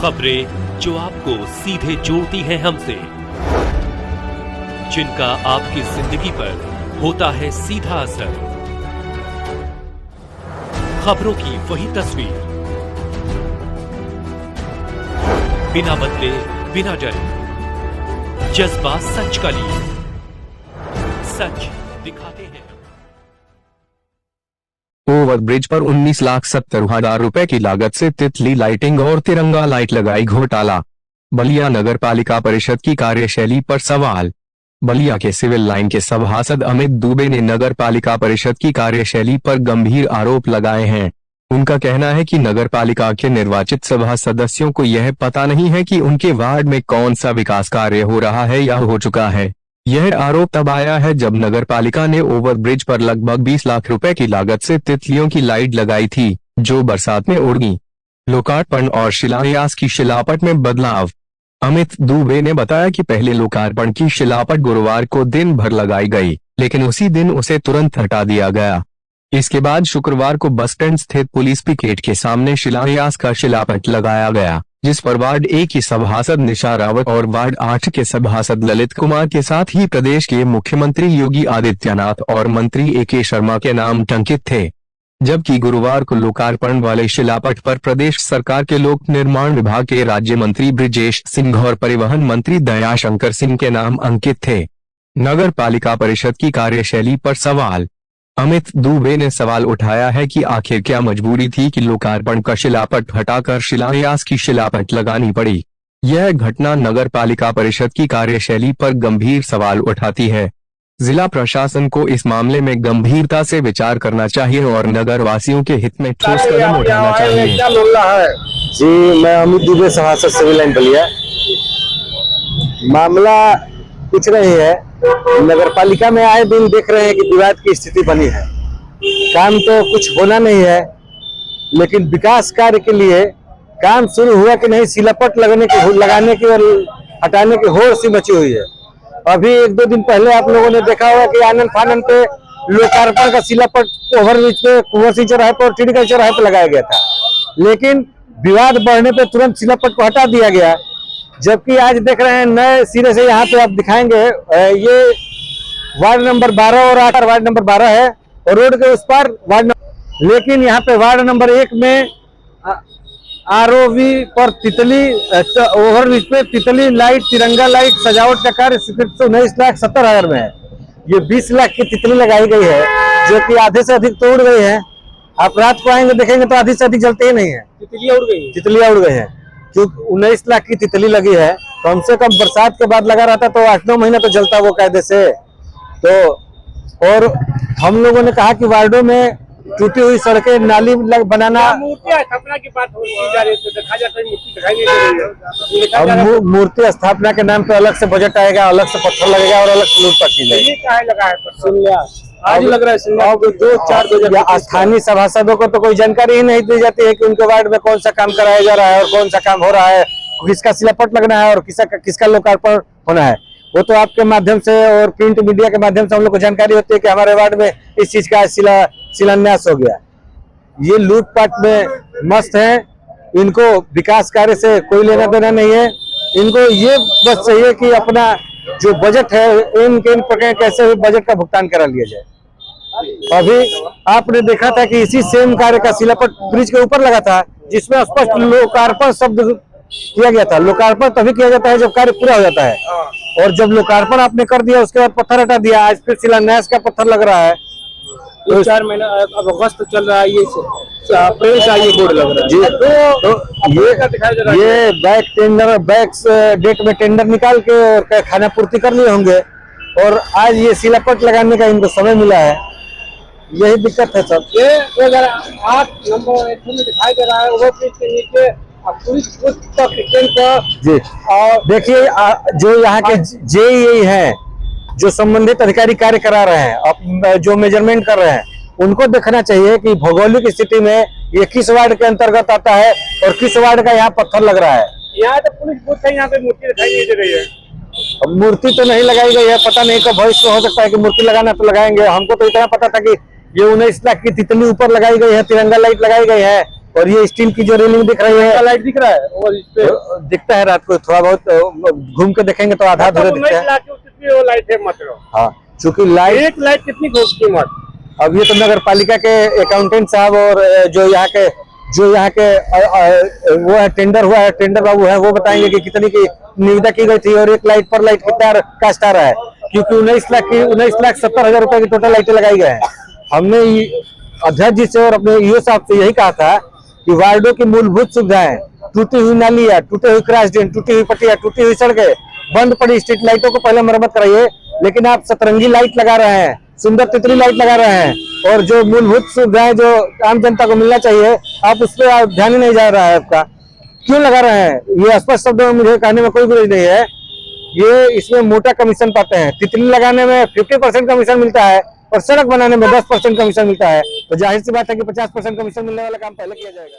खबरें जो आपको सीधे जोड़ती हैं हमसे, जिनका आपकी जिंदगी पर होता है सीधा असर। खबरों की वही तस्वीर, बिना बदले बिना डरे, जज्बा सच का लिए, सच दिखाते हैं। ओवरब्रिज पर 19,70,000 रुपए की लागत से तितली लाइटिंग और तिरंगा लाइट लगाई घोटाला। बलिया नगर पालिका परिषद की कार्यशैली पर सवाल। बलिया के सिविल लाइन के सभासद अमित दुबे ने नगर पालिका परिषद की कार्यशैली पर गंभीर आरोप लगाए हैं। उनका कहना है कि नगर पालिका के निर्वाचित सभा सदस्यों को यह पता नहीं है कि उनके वार्ड में कौन सा विकास कार्य हो रहा है या हो चुका है। यह आरोप तब आया है जब नगर पालिका ने ओवरब्रिज पर लगभग 20 लाख रुपए की लागत से तितलियों की लाइट लगाई थी, जो बरसात में उड़ गई। लोकार्पण और शिलान्यास की शिलापट में बदलाव। अमित दुबे ने बताया कि पहले लोकार्पण की शिलापट गुरुवार को दिन भर लगाई गई, लेकिन उसी दिन उसे तुरंत हटा दिया गया। इसके बाद शुक्रवार को बस स्टैंड स्थित पुलिस पिकेट के सामने शिलान्यास का शिलापट लगाया गया, जिस पर वार्ड 1 की सभासद निशा रावत और वार्ड 8 के सभासद ललित कुमार के साथ ही प्रदेश के मुख्यमंत्री योगी आदित्यनाथ और मंत्री AK शर्मा के नाम टंकित थे। जबकि गुरुवार को लोकार्पण वाले शिलापट पर प्रदेश सरकार के लोक निर्माण विभाग के राज्य मंत्री ब्रिजेश सिंह और परिवहन मंत्री दयाशंकर सिंह के नाम अंकित थे। नगर पालिका परिषद की कार्यशैली पर सवाल। अमित दुबे ने सवाल उठाया है कि आखिर क्या मजबूरी थी कि लोकार्पण का शिलापट हटाकर शिलान्यास की शिलापट लगानी पड़ी। यह घटना नगर पालिका परिषद की कार्यशैली पर गंभीर सवाल उठाती है। जिला प्रशासन को इस मामले में गंभीरता से विचार करना चाहिए और नगर वासियों के हित में ठोस कदम उठाना चाहिए। क्या बोल रहा है जी? मैं अमित दुबे, सभासद सिविल लाइन बलिया। मामला कुछ नहीं है, नगर पालिका में आए दिन देख रहे हैं कि विवाद की स्थिति बनी है। काम तो कुछ होना नहीं है, लेकिन विकास कार्य के लिए काम शुरू हुआ कि नहीं, शिलापट लगाने की और हटाने की होड़ सी मची हुई है। अभी 1-2 दिन पहले आप लोगों ने देखा होगा कि आनंद फानन पे लोकार्पण का शिलापट ओवरब्रिज पे, कुंवर सिंह चौराहे पर और टिड़का चौराहे पर लगाया गया था, लेकिन विवाद बढ़ने पे तुरंत शिलापट को हटा दिया गया। जबकि आज देख रहे हैं नए सिरे से, यहाँ पे आप दिखाएंगे, ये वार्ड नंबर 12 और 8 वार्ड नंबर 12 है और रोड के उस पार वार्ड नंबर, लेकिन यहाँ पे वार्ड नंबर 1 में ROV पर तितली ओवरब्रिज पे तितली लाइट, तिरंगा लाइट सजावट का कार्य 19,70,000 में है। ये 20 लाख की तितली लगाई गई है, जो कि आधे से अधिक तो उड़ गई है। आप रात को आएंगे देखेंगे तो आधी से अधिक जलते ही नहीं है, तितलियां उड़ गई है। क्योंकि 19 लाख की तितली लगी है, कम से कम बरसात के बाद लगा रहता तो 8-9 महीना तो जलता वो कायदे से। तो और हम लोगों ने कहा कि वार्डों में टूटी हुई सड़कें, नाली बनाना, मूर्ति स्थापना की बात हो जा रही है, तो देखा जाता है मूर्ति दिखाई नहीं दे रही है। मूर्ति स्थापना के नाम पे अलग से बजट आएगा, अलग से पत्थर लगेगा और अलग से लूटपाट की जाएगी। लगा है आज लग रहा है 2-4 स्थानीय सभासदों को तो कोई जानकारी ही नहीं दी जाती है कि उनके वार्ड में कौन सा काम कराया जा रहा है और कौन सा काम हो रहा है, किसका शिलापट लगना है और किसका लोकार्पण होना है। वो तो आपके माध्यम से और प्रिंट मीडिया के माध्यम से हम लोग को जानकारी होती है कि हमारे वार्ड में इस चीज का शिलान्यास हो गया। ये लूटपाट में मस्त है, इनको विकास कार्य से कोई लेना देना नहीं है। इनको ये बस चाहिए कि अपना जो बजट है, इन प्रकार कैसे बजट का भुगतान करा लिया जाए। अभी आपने देखा था कि इसी सेम कार्य का शिलापट ब्रिज के ऊपर लगा था, जिसमें स्पष्ट लोकार्पण शब्द किया गया था। लोकार्पण तभी किया जाता है जब कार्य पूरा हो जाता है, और जब लोकार्पण आपने कर दिया उसके बाद पत्थर हटा दिया, आज फिर शिलान्यास का पत्थर लग रहा है। 4 महीना अब अगस्त चल रहा है, ये अप्रैल का ये बोर्ड लग रहा है जी। तो ये बैक डेट में टेंडर निकाल के और खाना पूर्ति कर लिए होंगे, और आज ये शिलापट लगाने का इनको समय मिला है। यही दिक्कत है सब। ये 2008 नंबर में दिखाई दे रहा है, वो के नीचे पुलिस जी। और देखिए, जो यहाँ के JEI है, जो संबंधित अधिकारी कार्य करा रहे हैं, जो मेजरमेंट कर रहे हैं, उनको देखना चाहिए कि भौगोलिक स्थिति में ये किस वार्ड के अंतर्गत आता है और किस वार्ड का यहाँ पत्थर लग रहा है। यहाँ तो पुलिस बूथ है, यहाँ पे मूर्ति दिखाई नहीं दे रही है। अब मूर्ति तो नहीं लगाई गई है, पता नहीं कब भविष्य में हो सकता है कि मूर्ति लगाना तो लगाएंगे। हमको तो इतना पता था कि ये 19 लाख की तितली ऊपर लगाई गई है, तिरंगा लाइट लगाई गई है, और ये स्टील की जो रेलिंग दिख रही है, लाइट दिख रहा है और इस पे दिखता है रात को थोड़ा बहुत, घूम के देखेंगे तो आधा अधूरा दिखता है। कितनी वो लाइट है मतलब, हाँ, चूंकि लाइट एक लाइट कितनी कीमत? अब ये तो नगर पालिका के अकाउंटेंट साहब और जो यहाँ के वो है टेंडर हुआ है, टेंडर बाबू है, वो बताएंगे कि कितनी की निविदा की गई थी और एक लाइट पर लाइट कितना कास्ट आ रहा है, क्योंकि 19,70,000 रुपए की टोटल लाइटें लगाई गए हैं। हमने अध्यक्ष जी से और अपने ईओ साहब से यही कहा था कि वार्डों की मूलभूत सुविधाएं, टूटी हुई नालियां, टूटे हुई क्रॉस ड्रेन, टूटी हुई पट्टियां, टूटी हुई सड़कें, बंद पड़ी स्ट्रीट लाइटों को पहले मरम्मत कराइए। लेकिन आप सतरंगी लाइट लगा रहे हैं, सुंदर तितली लाइट लगा रहे हैं, और जो मूलभूत सुविधाएं जो आम जनता को मिलना चाहिए, आप उस पर ध्यान ही नहीं जा रहा है आपका। क्यों लगा रहे हैं? ये स्पष्ट शब्दों में मुझे कहने में कोई गुरेज नहीं है। ये इसमें मोटा कमीशन पाते हैं। तितली लगाने में 50% कमीशन मिलता है और सड़क बनाने में 10% कमीशन मिलता है। तो जाहिर सी बात है कि 50% कमीशन मिलने वाला काम पहले किया जाएगा।